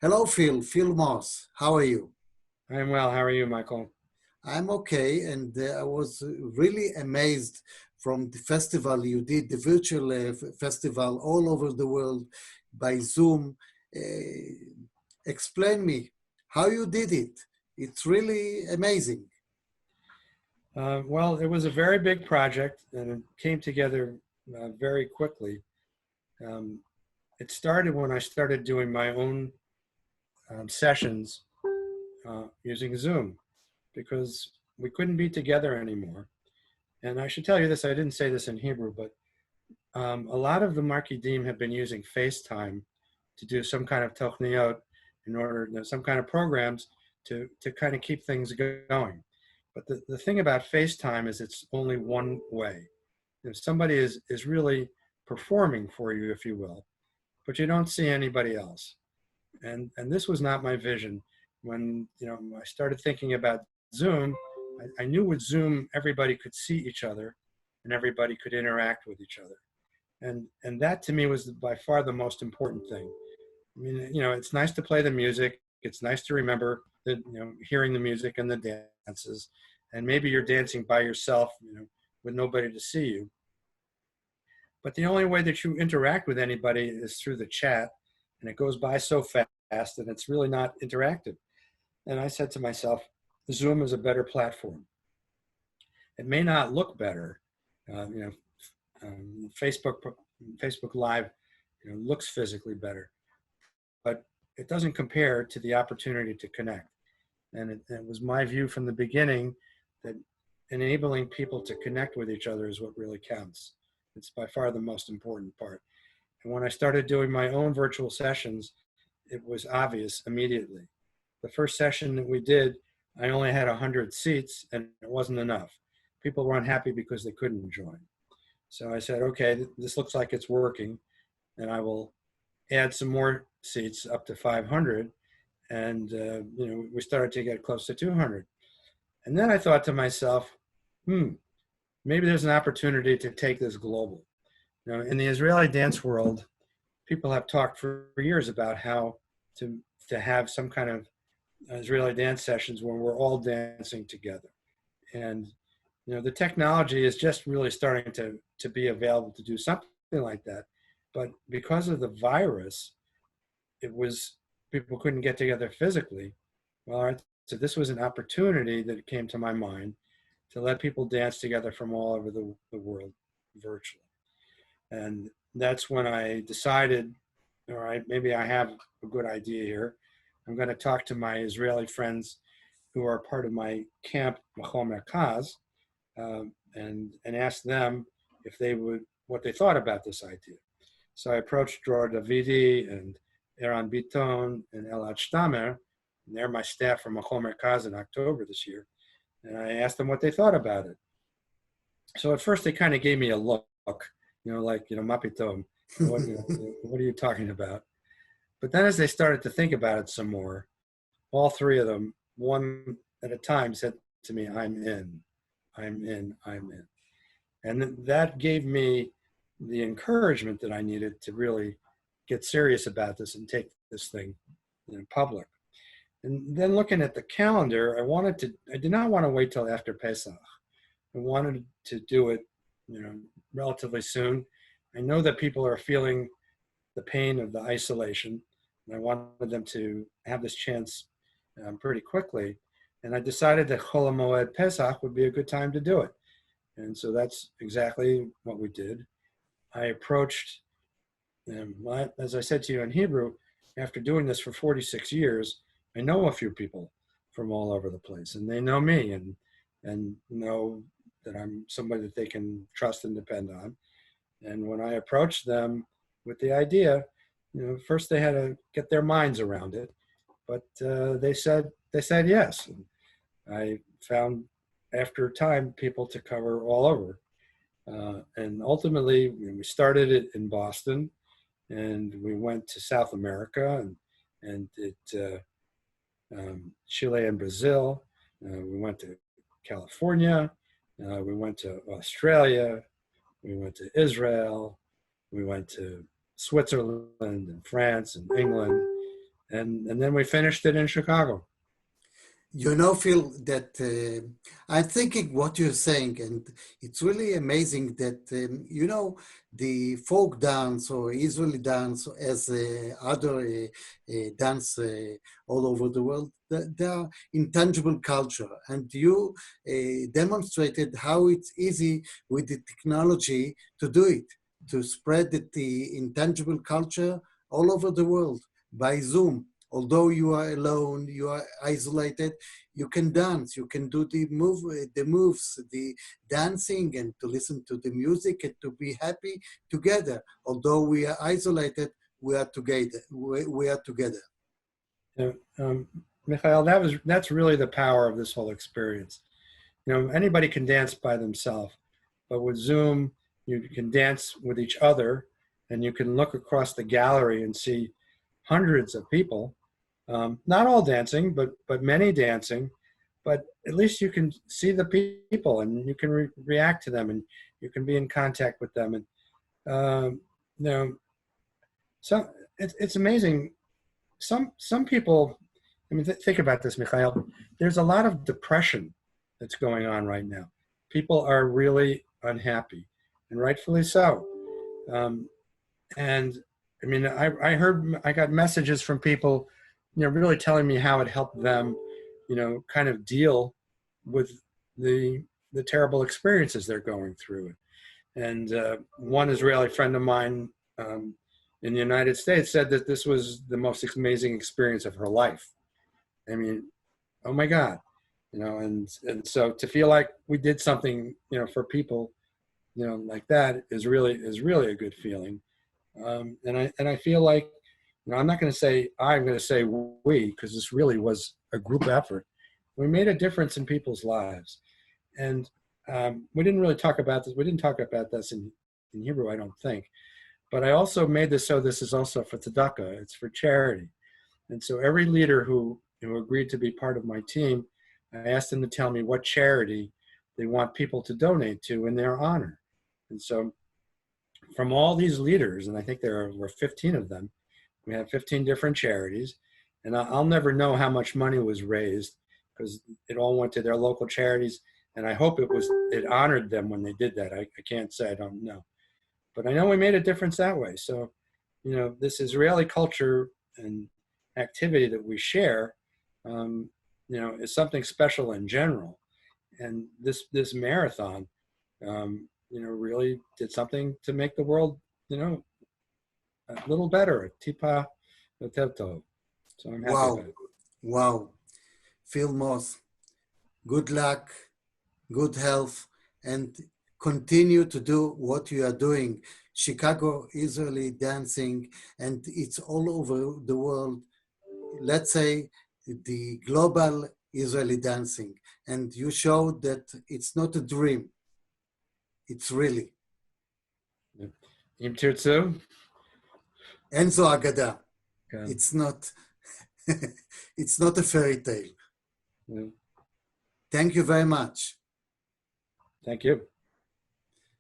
Hello, Phil Moss. How are you? I'm well. How are you, Michael? I'm okay, and I was really amazed from the festival you did, the virtual festival all over the world by Zoom. Explain me how you did it. It's really amazing. Well, it was a very big project and it came together very quickly. Um, it started when I started doing my own sessions using Zoom because we couldn't be together anymore. And I should tell you this, I didn't say this in Hebrew, but a lot of the Markidim have been using FaceTime to do some kind of tochniot in order, some kind of programs to kind of keep things going. But the thing about FaceTime is it's only one way. If somebody is really performing for you, if you will, but you don't see anybody else. And this was not my vision. When I started thinking about Zoom, I knew with Zoom everybody could see each other and everybody could interact with each other. And that to me was by far the most important thing. I mean, it's nice to play the music. It's nice to remember that, hearing the music and the dances, and maybe you're dancing by yourself, with nobody to see you. But the only way that you interact with anybody is through the chat, and it goes by so fast, and it's really not interactive. And I said to myself, Zoom is a better platform. It may not look better, uh, you know, Facebook Live, looks physically better, but it doesn't compare to the opportunity to connect. And it was my view from the beginning that enabling people to connect with each other is what really counts. It's by far the most important part. And when I started doing my own virtual sessions, it was obvious immediately. The first session that we did, I only had 100 seats and it wasn't enough. People were unhappy because they couldn't join. So I said, okay, this looks like it's working, and I will add some more seats up to 500. And we started to get close to 200. And then I thought to myself, maybe there's an opportunity to take this global. In the Israeli dance world, people have talked for years about how to to have some kind of Israeli dance sessions where we're all dancing together. And the technology is just really starting to be available to do something like that. But because of the virus, it was people couldn't get together physically. Well, all right, so this was an opportunity that came to my mind to let people dance together from all over the world virtually. And that's when I decided, all right, maybe I have a good idea here. I'm going to talk to my Israeli friends who are part of my camp, Machol Merkaz, and ask them if they would, what they thought about this idea. So I approached Dror Davidi and Eran Biton and Elad Shtamer, and they're my staff from Machol Merkaz in October this year. And I asked them what they thought about it. So at first they kind of gave me a look, like, Mapitom, what are you talking about? But then as they started to think about it some more, all three of them, one at a time, said to me, I'm in, I'm in, I'm in. And that gave me the encouragement that I needed to really get serious about this and take this thing public. And then looking at the calendar, I did not want to wait till after Pesach. I wanted to do it, relatively soon. I know that people are feeling the pain of the isolation, and I wanted them to have this chance pretty quickly. And I decided that Chol Hamoed Pesach would be a good time to do it. And so that's exactly what we did. I approached, as I said to you in Hebrew, after doing this for 46 years, I know a few people from all over the place, and they know me and know that I'm somebody that they can trust and depend on. And when I approached them with the idea, first they had to get their minds around it, but they said yes. And I found after time people to cover all over. And ultimately, we started it in Boston, and we went to South America and did Chile and Brazil. We went to California. We went to Australia. We went to Israel. We went to Switzerland and France and England. and then we finished it in Chicago. You know, Phil, that I'm thinking what you're saying, and it's really amazing that, you know, the folk dance or Israeli dance as other dance all over the world, they are intangible culture. And you demonstrated how it's easy with the technology to do it, to spread the intangible culture all over the world by Zoom. Although you are alone, you are isolated, you can dance, you can do the moves, the dancing, and to listen to the music and to be happy together. Although we are isolated, we are together. We are together. Yeah, Michael, that's really the power of this whole experience. You know, anybody can dance by themselves, but with Zoom, you can dance with each other, and you can look across the gallery and see hundreds of people. Not all dancing, but many dancing. But at least you can see the people, and you can react to them, and you can be in contact with them. And you know, so it's amazing. Some people. I mean, think about this, Mikhail. There's a lot of depression that's going on right now. People are really unhappy, and rightfully so. And I mean, I got messages from people, you know, really telling me how it helped them, you know, kind of deal with the terrible experiences they're going through. And one Israeli friend of mine in the United States said that this was the most amazing experience of her life. I mean, oh my God, you know, and so to feel like we did something, you know, for people, you know, like that is really a good feeling. And I feel like, you know, I'm not going to say I'm going to say we, because this really was a group effort. We made a difference in people's lives, and we didn't really talk about this. We didn't talk about this in Hebrew, I don't think. But I also made this so this is also for tzedakah. It's for charity, and so every leader who agreed to be part of my team, I asked them to tell me what charity they want people to donate to in their honor. And so from all these leaders, and I think there were 15 of them, we have 15 different charities, and I'll never know how much money was raised because it all went to their local charities, and I hope it honored them when they did that. I can't say, I don't know. But I know we made a difference that way. So, you know, this Israeli culture and activity that we share, you know, is something special in general. And this marathon, you know, really did something to make the world, you know, a little better. Tipa yoter tov. So I'm happy about it. Wow. Phil Moss, good luck, good health, and continue to do what you are doing. Chicago Israeli dancing, and it's all over the world. Let's say the global Israeli dancing. And you showed that it's not a dream. It's really. Im Tirtzu. Enzo Agada. Okay. It's not, it's not a fairy tale. Yeah. Thank you very much. Thank you.